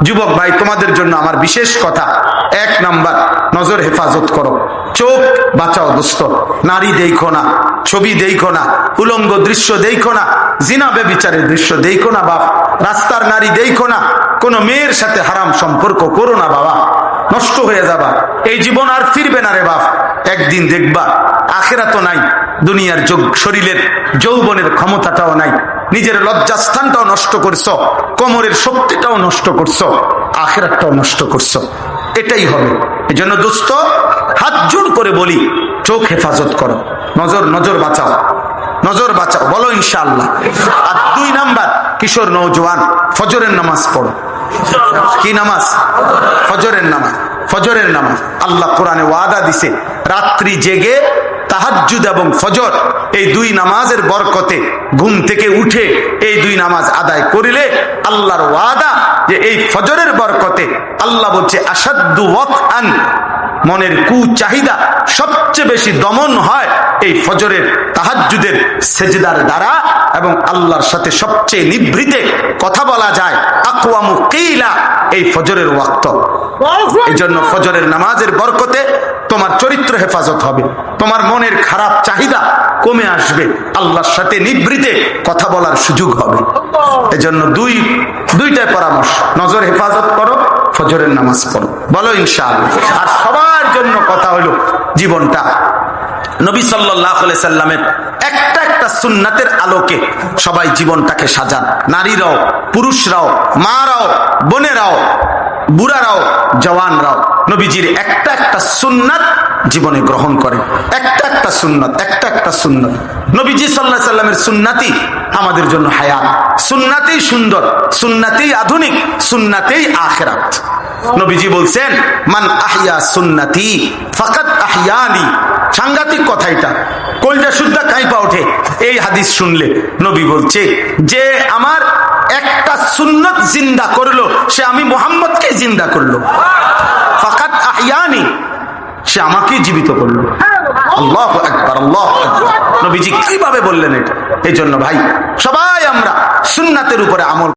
যুবক ভাই, তোমাদের জন্য আমার বিশেষ কথা, 1 নাম্বার, নজর হেফাজত করো, চোখ বাঁচাও দোস্ত। নারী দেখো না, ছবি দেখো না, উলঙ্গ দৃশ্য দেখো না, জিনা ব্যভিচারের দৃশ্য দেখো না বাপ, রাস্তার নারী দেখো না, কোন মেয়ের সাথে হারাম সম্পর্ক করো না বাবা, নষ্ট হয়ে যাবা। এই জীবন আর ফিরবে না রে বাপ, একদিন দেখবা আখিরাতও নাই, দুনিয়ার শরীরের যৌবনের ক্ষমতাটাও নাই, নিজের লজ্জাস্থানটাও নষ্ট করছো, কোমরের শক্তিটাও নষ্ট করছো, আখিরাতটাও নষ্ট করছো। এটাই হবে। এজন্য দোস্ত, হাত জোড় করে বলি, চোখ হেফাজত করো, নজর বাঁচাও, নজর বাঁচাও, বলো ইনশাআল্লাহ। আর 2 নাম্বার, কিশোর নওজোয়ান, ফজরের নামাজ পড়ো। কি নামাজ? ফজরের নামাজ। ফজরের নামাজ আল্লাহ কোরআনে ওয়াদা দিছে, রাত্রি জেগে তাহাজ্জুদ এবং ফজর, এই 2 নামাজের বরকতে ঘুম থেকে উঠে এই 2 নামাজ আদায় করিলে আল্লাহর ওয়াদা যে এই ফজরের বরকতে আল্লাহ বলছে আসাদ্দু ওয়াতআন, মনের চাহিদা সবচেয়ে বেশি দমন হয় এই ফজরের তাহাজ্জুদের সেজদার দ্বারা, এবং আল্লাহর সাথে সবচেয়ে নিভৃতে কথা বলা যায় আকওয়ামু কিলা এই ফজরের ওয়াক্ত। এই জন্য ফজরের নামাজের বরকতে তোমার চরিত্র হেফাজত হবে, তোমার মনের খারাপ চাহিদা কমে আসবে, আল্লাহর সাথে নিভৃতে কথা বলার সুযোগ হবে। এজন্য দুইটাই পরামর্শ, নজর হেফাজত করো, ফজরের নামাজ পড়ো, বলো ইনশাআল্লাহ। আর সবার জন্য কথা হলো, জীবনটা নবী সাল্লাল্লাহু আলাইহি সাল্লামের একটা সুন্নাতের আলোকে সবাই জীবনটাকে সাজান, নারীরাও, পুরুষরাও, মারাও, বোনেরাও, বুড়ারাও, জওয়ানরাও নবীজির একটা সুন্নাত জীবনে গ্রহণ করেন। একটা সুন্নাত নবীজি সাল্লাল্লাহু আলাইহি সাল্লামের সুন্নাতই আমাদের জন্য হায়াত, সুন্নাতেই সুন্দর, সুন্নাতেই আধুনিক, সুন্নাতেই আখিরাত। নবীজি বলছেন, মান আহইয়া সুন্নতি ফাকাদ আহইয়ানি। সাংঘাতিক কথা এটা, কলজা শুদ্ধা কাঁপা ওঠে এই হাদিস শুনলে। নবী বলছে, যে আমার একটা সুন্নত জিন্দা করলো, সে আমি মুহাম্মদকে জিন্দা করলো। ফাকাদ আহইয়ানি, সে আমাকেই জীবিত করলো। আল্লাহু আকবার, আল্লাহু আকবার। নবীজি কিভাবে বললেন এটা? এই জন্য ভাই, সবাই আমরা সুন্নাতের উপরে আমল